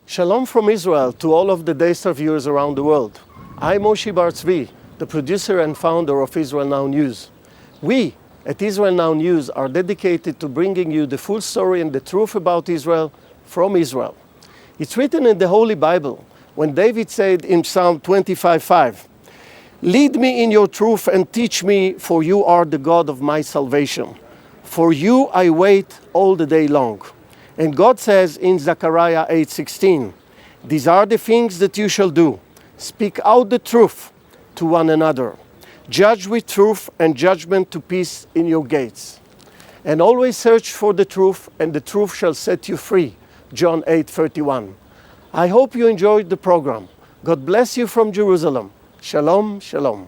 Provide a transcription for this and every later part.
Shalom from Israel to all of the Daystar viewers around the world. I'm Moshe Bar Tzvi, the producer and founder of Israel Now News. We at Israel Now News are dedicated to bringing you the full story and the truth about Israel from Israel. It's written in the Holy Bible when David said in Psalm 25:5, "Lead me in your truth and teach me, for you are the God of my salvation. For you I wait all the day long." And God says in Zechariah 8:16, "These are the things that you shall do. Speak out the truth to one another. Judge with truth and judgment to peace in your gates. And always search for the truth, and the truth shall set you free." John 8:31. I hope you enjoyed the program. God bless you from Jerusalem. Shalom, shalom.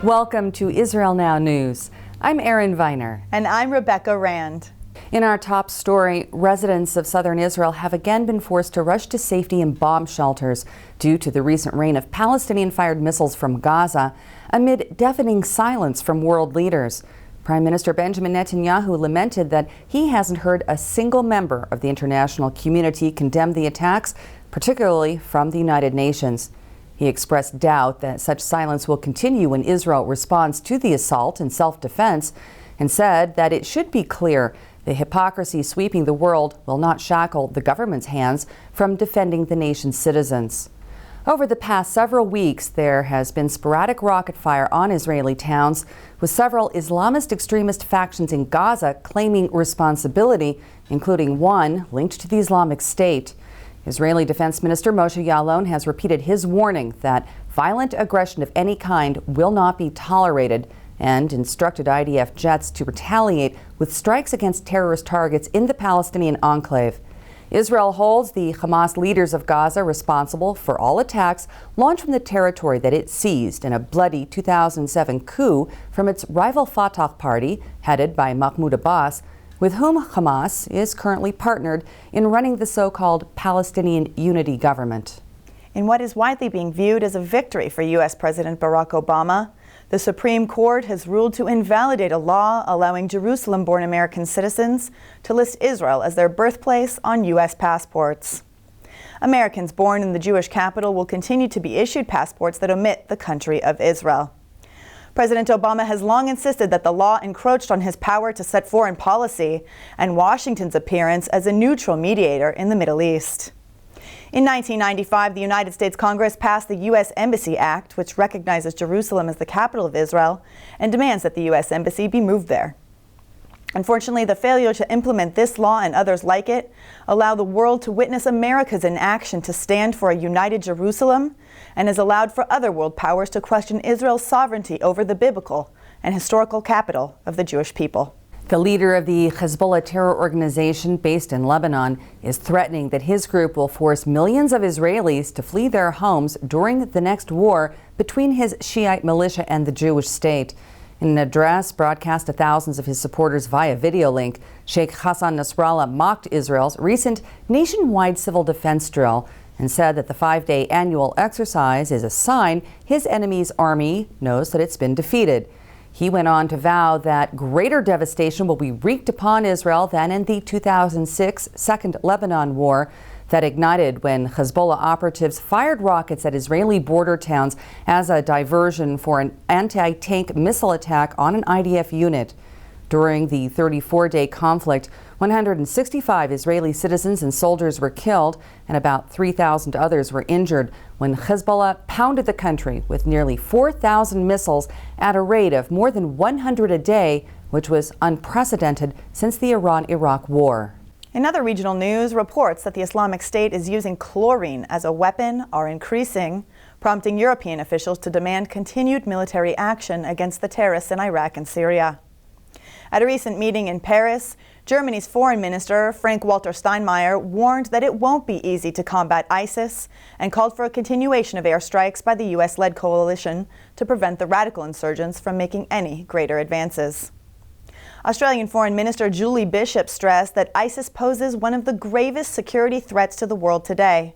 Welcome to Israel Now News. I'm Erin Viner. And I'm Rebecca Rand. In our top story, residents of southern Israel have again been forced to rush to safety in bomb shelters due to the recent rain of Palestinian-fired missiles from Gaza amid deafening silence from world leaders. Prime Minister Benjamin Netanyahu lamented that he hasn't heard a single member of the international community condemn the attacks, particularly from the United Nations. He expressed doubt that such silence will continue when Israel responds to the assault in self-defense and said that it should be clear the hypocrisy sweeping the world will not shackle the government's hands from defending the nation's citizens. Over the past several weeks, there has been sporadic rocket fire on Israeli towns, with several Islamist extremist factions in Gaza claiming responsibility, including one linked to the Islamic State. Israeli Defense Minister Moshe Ya'alon has repeated his warning that violent aggression of any kind will not be tolerated and instructed IDF jets to retaliate with strikes against terrorist targets in the Palestinian enclave. Israel holds the Hamas leaders of Gaza responsible for all attacks launched from the territory that it seized in a bloody 2007 coup from its rival Fatah party, headed by Mahmoud Abbas, with whom Hamas is currently partnered in running the so-called Palestinian Unity government. In what is widely being viewed as a victory for U.S. President Barack Obama, the Supreme Court has ruled to invalidate a law allowing Jerusalem-born American citizens to list Israel as their birthplace on U.S. passports. Americans born in the Jewish capital will continue to be issued passports that omit the country of Israel. President Obama has long insisted that the law encroached on his power to set foreign policy and Washington's appearance as a neutral mediator in the Middle East. In 1995, the United States Congress passed the U.S. Embassy Act, which recognizes Jerusalem as the capital of Israel and demands that the U.S. Embassy be moved there. Unfortunately, the failure to implement this law and others like it allow the world to witness America's inaction to stand for a united Jerusalem and has allowed for other world powers to question Israel's sovereignty over the biblical and historical capital of the Jewish people. The leader of the Hezbollah terror organization based in Lebanon is threatening that his group will force millions of Israelis to flee their homes during the next war between his Shiite militia and the Jewish state. In an address broadcast to thousands of his supporters via video link, Sheikh Hassan Nasrallah mocked Israel's recent nationwide civil defense drill and said that the 5-day annual exercise is a sign his enemy's army knows that it's been defeated. He went on to vow that greater devastation will be wreaked upon Israel than in the 2006 Second Lebanon War that ignited when Hezbollah operatives fired rockets at Israeli border towns as a diversion for an anti-tank missile attack on an IDF unit. During the 34-day conflict, 165 Israeli citizens and soldiers were killed and about 3,000 others were injured when Hezbollah pounded the country with nearly 4,000 missiles at a rate of more than 100 a day, which was unprecedented since the Iran-Iraq war. In other regional news, reports that the Islamic State is using chlorine as a weapon are increasing, prompting European officials to demand continued military action against the terrorists in Iraq and Syria. At a recent meeting in Paris, Germany's Foreign Minister, Frank-Walter Steinmeier, warned that it won't be easy to combat ISIS and called for a continuation of airstrikes by the U.S.-led coalition to prevent the radical insurgents from making any greater advances. Australian Foreign Minister Julie Bishop stressed that ISIS poses one of the gravest security threats to the world today.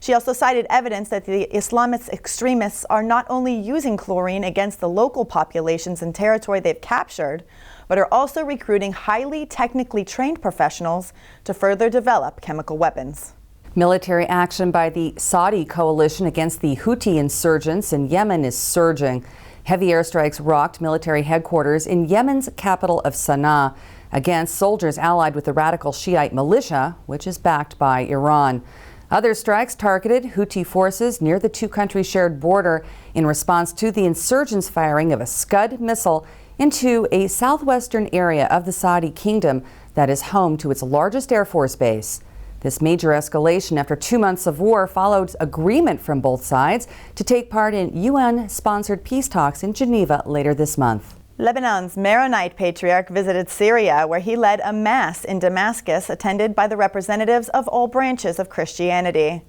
She also cited evidence that the Islamist extremists are not only using chlorine against the local populations and territory they've captured, but are also recruiting highly technically trained professionals to further develop chemical weapons. Military action by the Saudi coalition against the Houthi insurgents in Yemen is surging. Heavy airstrikes rocked military headquarters in Yemen's capital of Sana'a against soldiers allied with the radical Shiite militia, which is backed by Iran. Other strikes targeted Houthi forces near the two countries' shared border in response to the insurgents' firing of a Scud missile into a southwestern area of the Saudi kingdom that is home to its largest Air Force base. This major escalation after 2 months of war followed agreement from both sides to take part in UN-sponsored peace talks in Geneva later this month. Lebanon's Maronite patriarch visited Syria, where he led a mass in Damascus attended by the representatives of all branches of Christianity.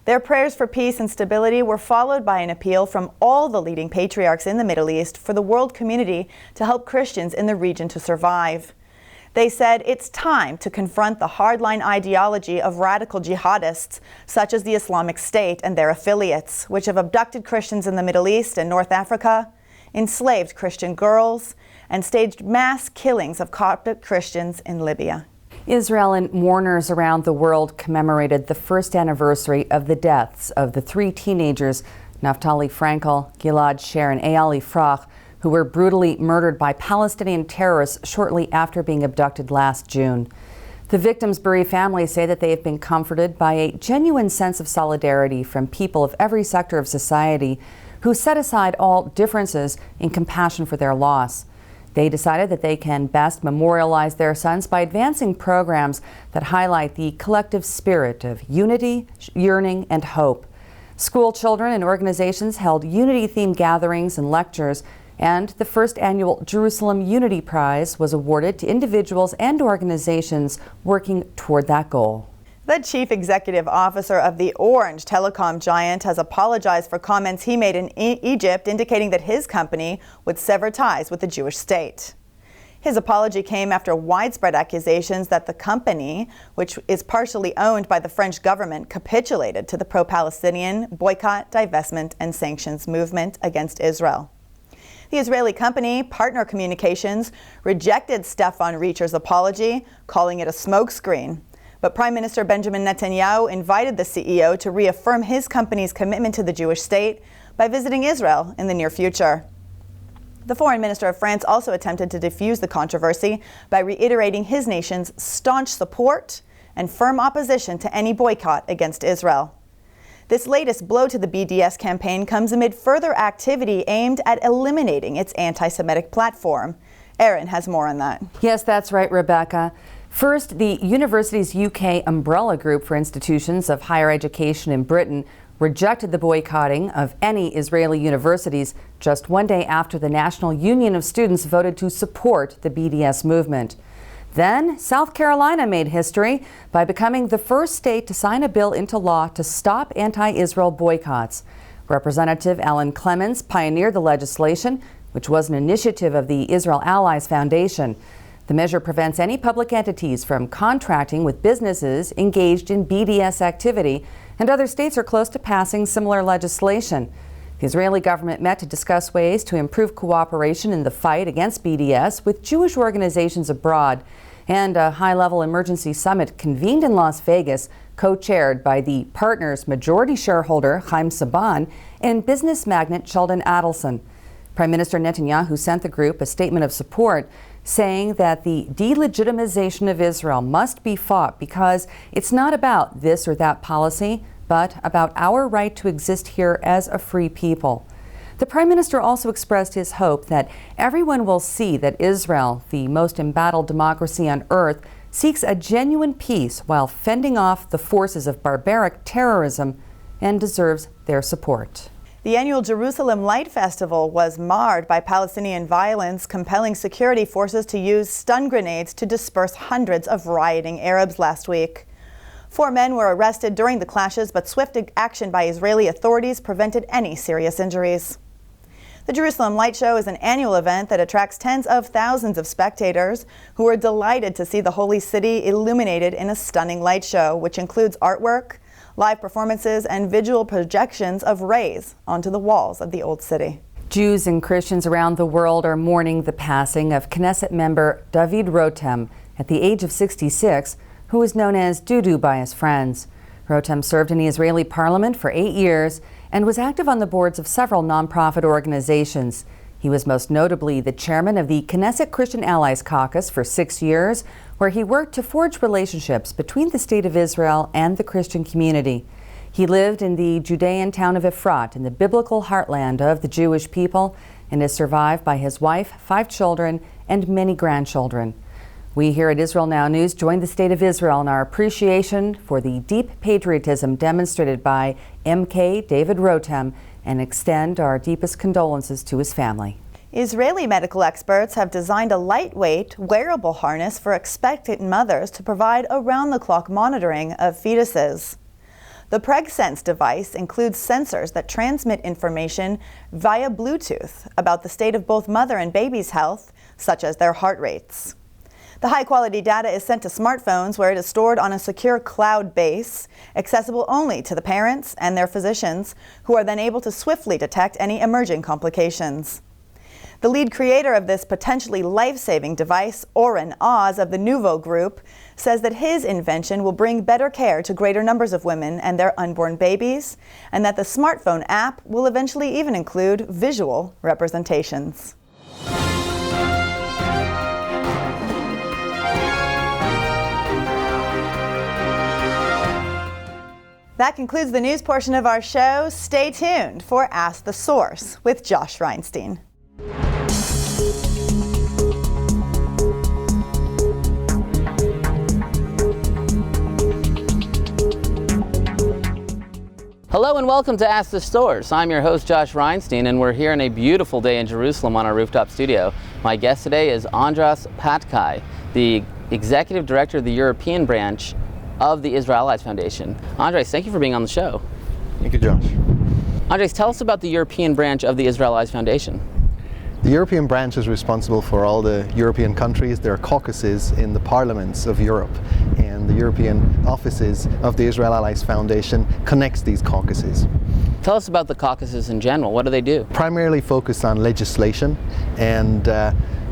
Their prayers for peace and stability were followed by an appeal from all the leading patriarchs in the Middle East for the world community to help Christians in the region to survive. They said it's time to confront the hardline ideology of radical jihadists such as the Islamic State and their affiliates, which have abducted Christians in the Middle East and North Africa, enslaved Christian girls, and staged mass killings of Coptic Christians in Libya. Israel and mourners around the world commemorated the first anniversary of the deaths of the three teenagers, Naftali Frankel, Gilad Sher, and Eyal Ifrach, who were brutally murdered by Palestinian terrorists shortly after being abducted last June. The victims' bereaved families say that they have been comforted by a genuine sense of solidarity from people of every sector of society who set aside all differences in compassion for their loss. They decided that they can best memorialize their sons by advancing programs that highlight the collective spirit of unity, yearning, and hope. School children and organizations held unity-themed gatherings and lectures, and the first annual Jerusalem Unity Prize was awarded to individuals and organizations working toward that goal. The chief executive officer of the Orange telecom giant has apologized for comments he made in Egypt, indicating that his company would sever ties with the Jewish state. His apology came after widespread accusations that the company, which is partially owned by the French government, capitulated to the pro-Palestinian boycott, divestment, and sanctions movement against Israel. The Israeli company, Partner Communications, rejected Stefan Reacher's apology, calling it a smokescreen. But Prime Minister Benjamin Netanyahu invited the CEO to reaffirm his company's commitment to the Jewish state by visiting Israel in the near future. The foreign minister of France also attempted to defuse the controversy by reiterating his nation's staunch support and firm opposition to any boycott against Israel. This latest blow to the BDS campaign comes amid further activity aimed at eliminating its anti-Semitic platform. Erin has more on that. Yes, that's right, Rebecca. First, the Universities UK umbrella group for institutions of higher education in Britain rejected the boycotting of any Israeli universities just one day after the National Union of Students voted to support the BDS movement. Then, South Carolina made history by becoming the first state to sign a bill into law to stop anti-Israel boycotts. Representative Alan Clemens pioneered the legislation, which was an initiative of the Israel Allies Foundation. The measure prevents any public entities from contracting with businesses engaged in BDS activity, and other states are close to passing similar legislation. The Israeli government met to discuss ways to improve cooperation in the fight against BDS with Jewish organizations abroad, and a high-level emergency summit convened in Las Vegas, co-chaired by the partner's majority shareholder, Chaim Saban, and business magnate Sheldon Adelson. Prime Minister Netanyahu sent the group a statement of support, saying that the delegitimization of Israel must be fought because it's not about this or that policy, but about our right to exist here as a free people. The Prime Minister also expressed his hope that everyone will see that Israel, the most embattled democracy on earth, seeks a genuine peace while fending off the forces of barbaric terrorism and deserves their support. The annual Jerusalem Light Festival was marred by Palestinian violence, compelling security forces to use stun grenades to disperse hundreds of rioting Arabs last week. 4 men were arrested during the clashes, but swift action by Israeli authorities prevented any serious injuries. The Jerusalem Light Show is an annual event that attracts tens of thousands of spectators who are delighted to see the holy city illuminated in a stunning light show, which includes artwork, live performances and visual projections of rays onto the walls of the Old City. Jews and Christians around the world are mourning the passing of Knesset member David Rotem at the age of 66, who was known as Dudu by his friends. Rotem served in the Israeli parliament for 8 years and was active on the boards of several nonprofit organizations. He was most notably the chairman of the Knesset Christian Allies Caucus for 6 years, where he worked to forge relationships between the State of Israel and the Christian community. He lived in the Judean town of Efrat in the biblical heartland of the Jewish people and is survived by his wife, 5 children, and many grandchildren. We here at Israel Now News join the State of Israel in our appreciation for the deep patriotism demonstrated by MK David Rotem and extend our deepest condolences to his family. Israeli medical experts have designed a lightweight, wearable harness for expectant mothers to provide around-the-clock monitoring of fetuses. The PregSense device includes sensors that transmit information via Bluetooth about the state of both mother and baby's health, such as their heart rates. The high-quality data is sent to smartphones where it is stored on a secure cloud base, accessible only to the parents and their physicians, who are then able to swiftly detect any emerging complications. The lead creator of this potentially life-saving device, Oren Oz of the Nouveau Group, says that his invention will bring better care to greater numbers of women and their unborn babies, and that the smartphone app will eventually even include visual representations. That concludes the news portion of our show. Stay tuned for Ask the Source with Josh Reinstein. Hello and welcome to Ask the Source. I'm your host Josh Reinstein, and we're here on a beautiful day in Jerusalem on our rooftop studio. My guest today is Andras Patkai, the Executive Director of the European branch of the Israel Allies Foundation. Andres, thank you for being on the show. Thank you, Josh. Andres, tell us about the European branch of the Israel Allies Foundation. The European branch is responsible for all the European countries. There are caucuses in the parliaments of Europe, and the European offices of the Israel Allies Foundation connects these caucuses. Tell us about the caucuses in general. What do they do? Primarily focused on legislation, and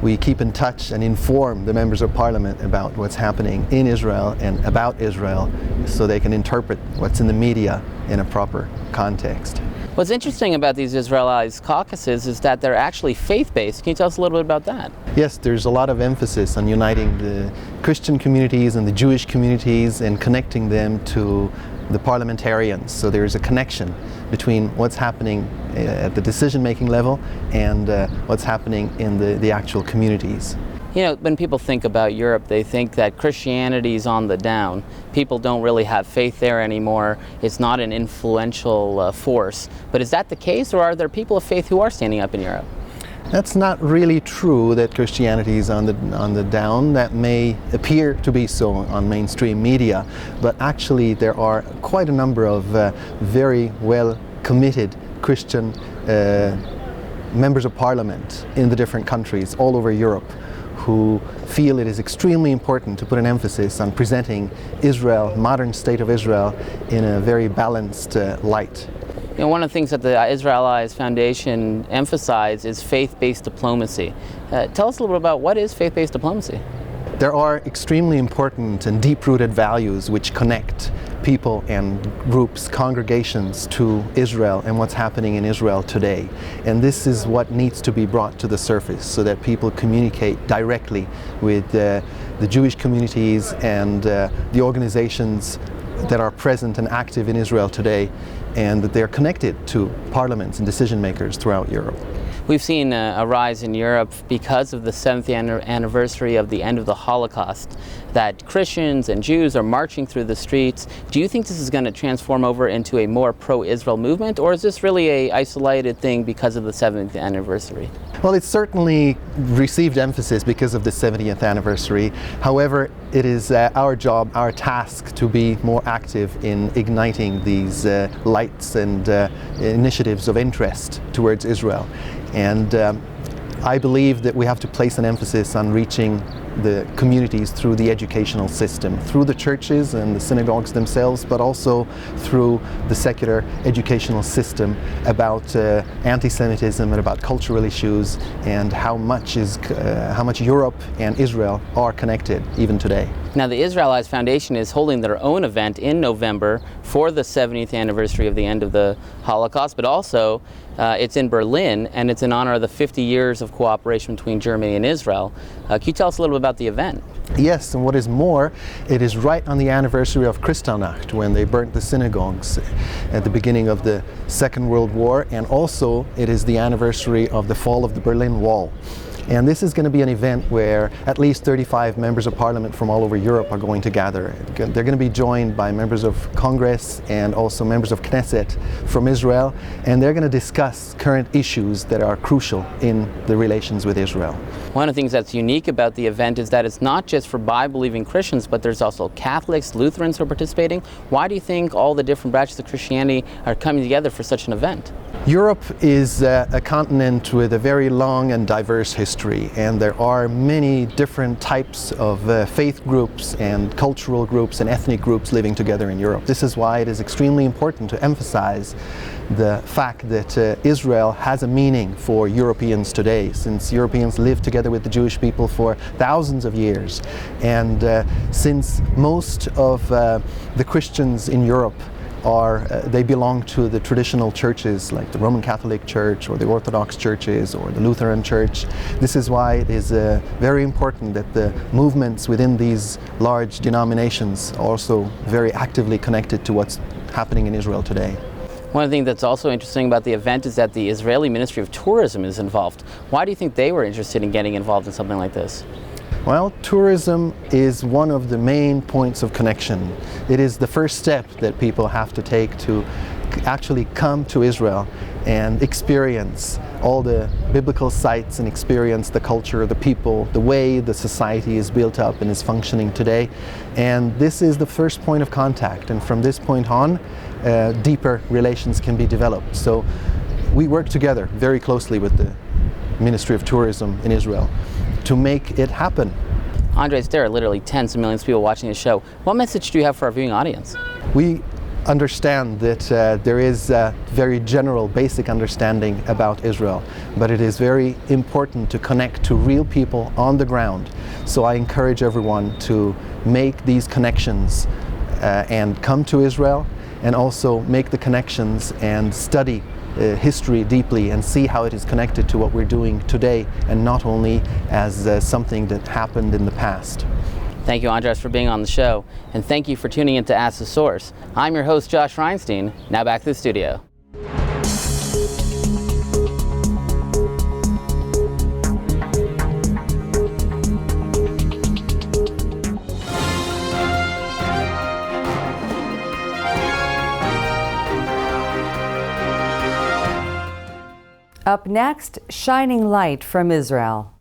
we keep in touch and inform the members of parliament about what's happening in Israel and about Israel so they can interpret what's in the media in a proper context. What's interesting about these Israel Allies caucuses is that they're actually faith-based. Can you tell us a little bit about that? Yes, there's a lot of emphasis on uniting the Christian communities and the Jewish communities and connecting them to the parliamentarians. So there's a connection between what's happening at the decision-making level and what's happening in the actual communities. You know, when people think about Europe, they think that Christianity's on the down. People don't really have faith there anymore. It's not an influential force. But is that the case, or are there people of faith who are standing up in Europe? That's not really true that Christianity is on the down. That may appear to be so on mainstream media, but actually there are quite a number of very well committed Christian members of parliament in the different countries all over Europe who feel it is extremely important to put an emphasis on presenting Israel, modern state of Israel, in a very balanced light. You know, one of the things that the Israel Allies Foundation emphasizes is faith-based diplomacy. Tell us a little bit about what is faith-based diplomacy. There are extremely important and deep-rooted values which connect people and groups, congregations to Israel and what's happening in Israel today. And this is what needs to be brought to the surface so that people communicate directly with the Jewish communities and the organizations that are present and active in Israel today, and that they're connected to parliaments and decision makers throughout Europe. We've seen a rise in Europe because of the 7th anniversary of the end of the Holocaust, that Christians and Jews are marching through the streets. Do you think this is going to transform over into a more pro-Israel movement, or is this really an isolated thing because of the 7th anniversary? Well, it's certainly received emphasis because of the 70th anniversary. However, it is our job, our task, to be more active in igniting these lights and initiatives of interest towards Israel. And I believe that we have to place an emphasis on reaching the communities through the educational system, through the churches and the synagogues themselves, but also through the secular educational system about anti-Semitism and about cultural issues and how much Europe and Israel are connected even today. Now, the Israelites Foundation is holding their own event in November for the 70th anniversary of the end of the Holocaust, but also it's in Berlin, and it's in honor of the 50 years of cooperation between Germany and Israel. Can you tell us a little bit about the event? Yes, and what is more, it is right on the anniversary of Kristallnacht, when they burnt the synagogues at the beginning of the Second World War, and also it is the anniversary of the fall of the Berlin Wall. And this is going to be an event where at least 35 members of parliament from all over Europe are going to gather. They're going to be joined by members of Congress and also members of Knesset from Israel, and they're going to discuss current issues that are crucial in the relations with Israel. One of the things that's unique about the event is that it's not just for Bible-believing Christians, but there's also Catholics, Lutherans who are participating. Why do you think all the different branches of Christianity are coming together for such an event? Europe is a continent with a very long and diverse history, and there are many different types of faith groups and cultural groups and ethnic groups living together in Europe. This is why it is extremely important to emphasize the fact that Israel has a meaning for Europeans today, since Europeans live together with the Jewish people for thousands of years, and since most of the Christians in Europe they belong to the traditional churches like the Roman Catholic Church or the Orthodox churches or the Lutheran Church. This is why it is very important that the movements within these large denominations are also very actively connected to what's happening in Israel today. One of the things that's also interesting about the event is that the Israeli Ministry of Tourism is involved. Why do you think they were interested in getting involved in something like this? Well, tourism is one of the main points of connection. It is the first step that people have to take to actually come to Israel and experience all the biblical sites and experience the culture, the people, the way the society is built up and is functioning today. And this is the first point of contact, and from this point on, deeper relations can be developed. So we work together very closely with the Ministry of Tourism in Israel to make it happen. Andres, there are literally tens of millions of people watching this show. What message do you have for our viewing audience? We understand that there is a very general, basic understanding about Israel, but it is very important to connect to real people on the ground. So I encourage everyone to make these connections and come to Israel, and also make the connections and study history deeply and see how it is connected to what we're doing today, and not only as something that happened in the past. Thank you, Andres, for being on the show, and thank you for tuning in to Ask the Source. I'm your host, Josh Reinstein. Now back to the studio. Up next, shining light from Israel.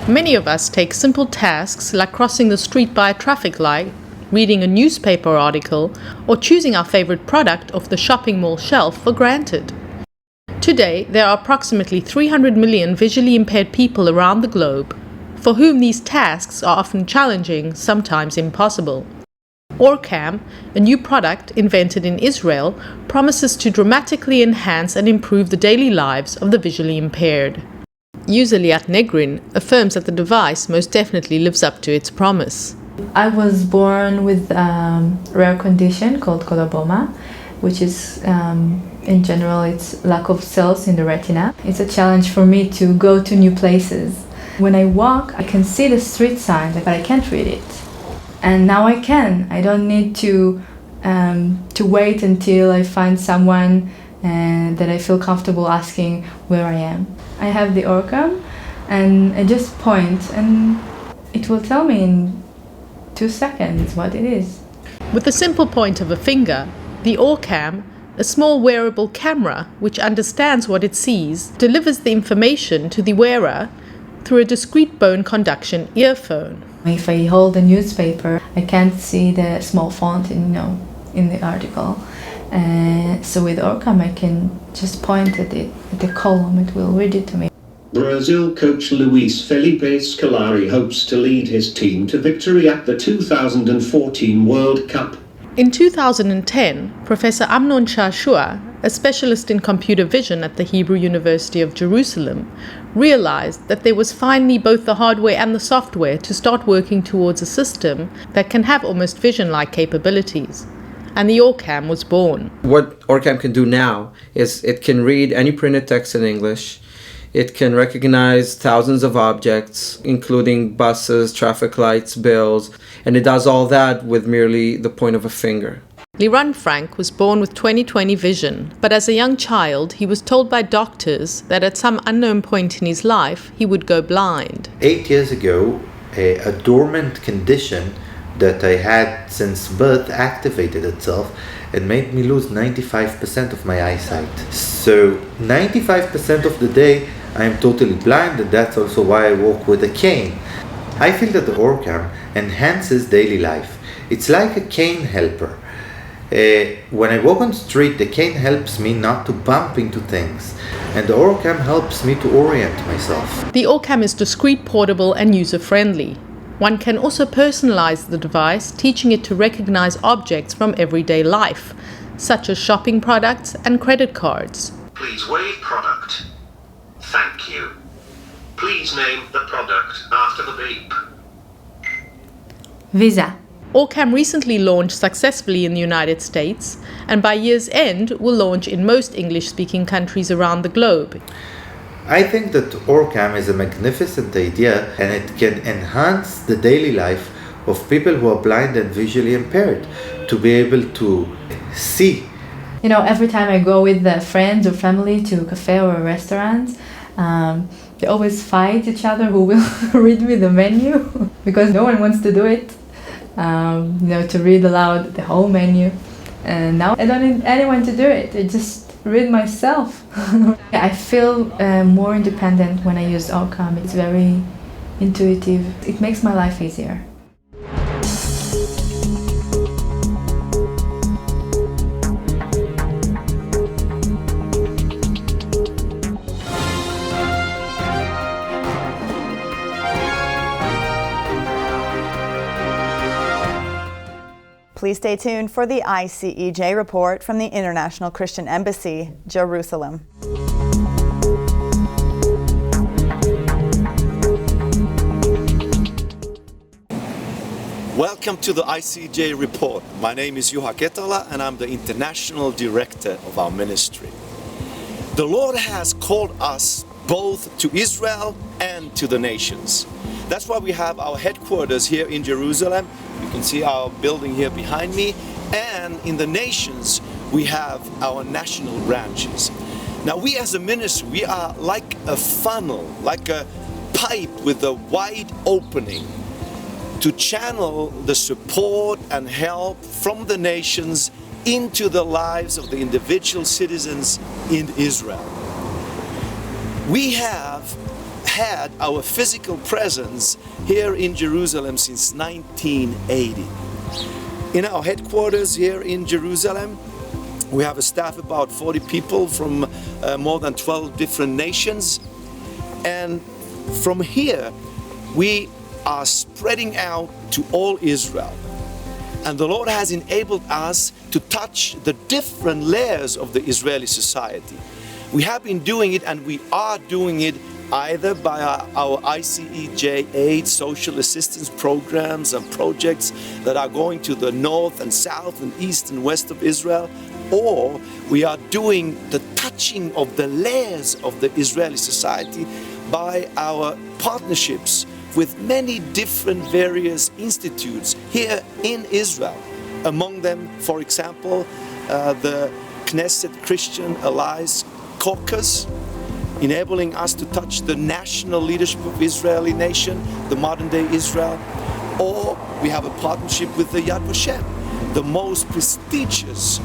Many of us take simple tasks like crossing the street by a traffic light, reading a newspaper article, or choosing our favorite product off the shopping mall shelf for granted. Today, there are approximately 300 million visually impaired people around the globe, for whom these tasks are often challenging, sometimes impossible. Orcam, a new product invented in Israel, promises to dramatically enhance and improve the daily lives of the visually impaired. User Liat Negrin affirms that the device most definitely lives up to its promise. I was born with a rare condition called coloboma, which is, in general, it's lack of cells in the retina. It's a challenge for me to go to new places. When I walk, I can see the street signs, but I can't read it. And now I can. I don't need to wait until I find someone that I feel comfortable asking where I am. I have the Orcam, and I just point, and it will tell me in 2 seconds what it is. With the simple point of a finger, the Orcam, a small wearable camera which understands what it sees, delivers the information to the wearer through a discrete bone conduction earphone. If I hold a newspaper, I can't see the small font in the article. So with Orcam, I can just point at it, at the column, it will read it to me. Brazil coach Luis Felipe Scolari hopes to lead his team to victory at the 2014 World Cup. In 2010, Professor Amnon Shashua, a specialist in computer vision at the Hebrew University of Jerusalem, realized that there was finally both the hardware and the software to start working towards a system that can have almost vision-like capabilities. And the Orcam was born. What Orcam can do now is it can read any printed text in English. It can recognize thousands of objects, including buses, traffic lights, bills, and it does all that with merely the point of a finger. Liran Frank was born with 20/20 vision, but as a young child, he was told by doctors that at some unknown point in his life, he would go blind. 8 years ago, a dormant condition that I had since birth activated itself and made me lose 95% of my eyesight. So 95% of the day I am totally blind, and that's also why I walk with a cane. I feel that the Orcam enhances daily life. It's like a cane helper. When I walk on the street, the cane helps me not to bump into things, and the Orcam helps me to orient myself. The Orcam is discreet, portable, and user-friendly. One can also personalize the device, teaching it to recognize objects from everyday life, such as shopping products and credit cards. Please weigh product. Thank you. Please name the product after the beep. Visa. Orcam recently launched successfully in the United States, and by year's end will launch in most English-speaking countries around the globe. I think that Orcam is a magnificent idea, and it can enhance the daily life of people who are blind and visually impaired to be able to see. Every time I go with friends or family to a cafe or a restaurant, they always fight each other who will read me the menu because no one wants to do it, to read aloud the whole menu. And now I don't need anyone to do it. I just read myself. I feel more independent when I use Orcam. It's very intuitive. It makes my life easier. Please stay tuned for the ICEJ report from the International Christian Embassy, Jerusalem. Welcome to the ICEJ report. My name is Juha Ketala and I'm the International Director of our ministry. The Lord has called us both to Israel and to the nations. That's why we have our headquarters here in Jerusalem. You can see our building here behind me. And in the nations, we have our national branches. Now we as a ministry, we are like a funnel, like a pipe with a wide opening to channel the support and help from the nations into the lives of the individual citizens in Israel. We have had our physical presence here in Jerusalem since 1980. In our headquarters here in Jerusalem, we have a staff of about 40 people from more than 12 different nations. And from here, we are spreading out to all Israel. And the Lord has enabled us to touch the different layers of the Israeli society. We have been doing it, and we are doing it either by our ICEJ aid social assistance programs and projects that are going to the north and south and east and west of Israel, or we are doing the touching of the layers of the Israeli society by our partnerships with many different various institutes here in Israel. Among them, for example, the Knesset Christian Allies Caucus, enabling us to touch the national leadership of Israeli nation, the modern day Israel. Or we have a partnership with the Yad Vashem, the most prestigious,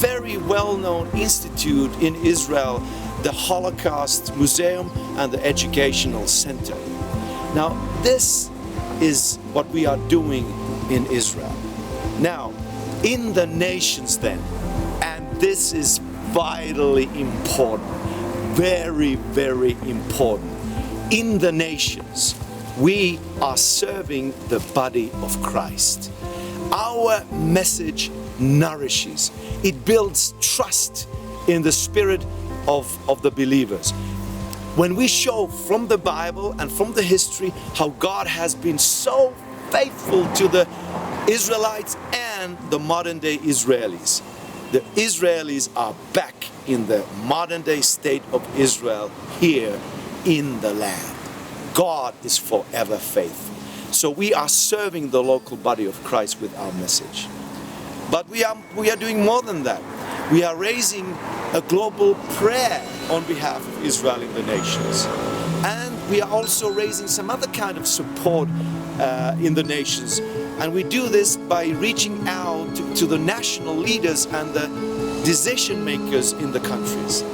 very well-known institute in Israel, the Holocaust Museum and the Educational Center. Now, this is what we are doing in Israel. Now, in the nations then, and this is vitally important, very, very important. In the nations, we are serving the body of Christ. Our message nourishes, it builds trust in the spirit of the believers. When we show from the Bible and from the history how God has been so faithful to the Israelites and the modern day Israelis. The Israelis are back in the modern day state of Israel here in the land. God is forever faithful. So we are serving the local body of Christ with our message. But we are doing more than that. We are raising a global prayer on behalf of Israel in the nations. And we are also raising some other kind of support in the nations. And we do this by reaching out to the national leaders and the decision makers in the countries.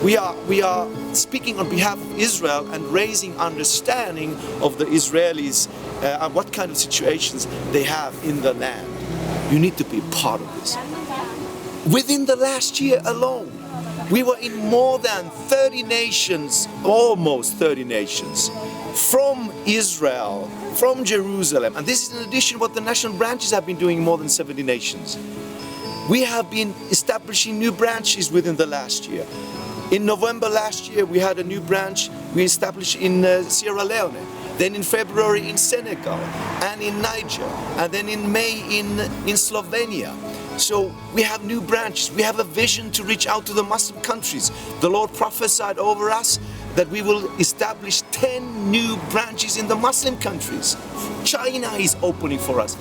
We are speaking on behalf of Israel and raising understanding of the Israelis and what kind of situations they have in the land. You need to be part of this. Within the last year alone, we were in more than 30 nations, almost 30 nations, from Israel, from Jerusalem. And this is in addition to what the national branches have been doing in more than 70 nations. We have been establishing new branches within the last year. In November last year, we had a new branch we established in Sierra Leone, then in February in Senegal, and in Niger, and then in May in Slovenia. So we have new branches. We have a vision to reach out to the Muslim countries. The Lord prophesied over us that we will establish 10 new branches in the Muslim countries. China is opening for us.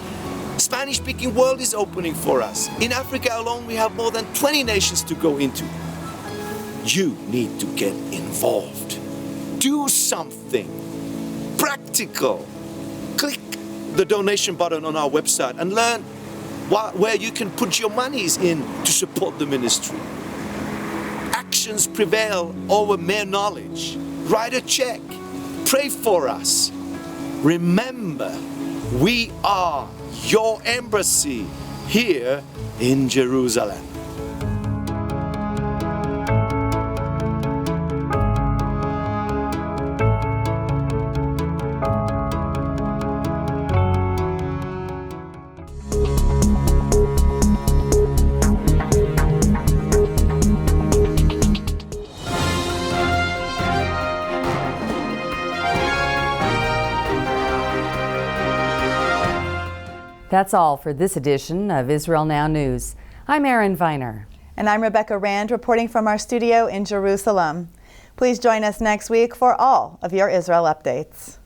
Spanish-speaking world is opening for us. In Africa alone, we have more than 20 nations to go into. You need to get involved. Do something practical. Click the donation button on our website and learn where you can put your monies in to support the ministry. Actions prevail over mere knowledge. Write a check. Pray for us. Remember, we are your embassy here in Jerusalem. That's all for this edition of Israel Now News. I'm Erin Viner. And I'm Rebecca Rand, reporting from our studio in Jerusalem. Please join us next week for all of your Israel updates.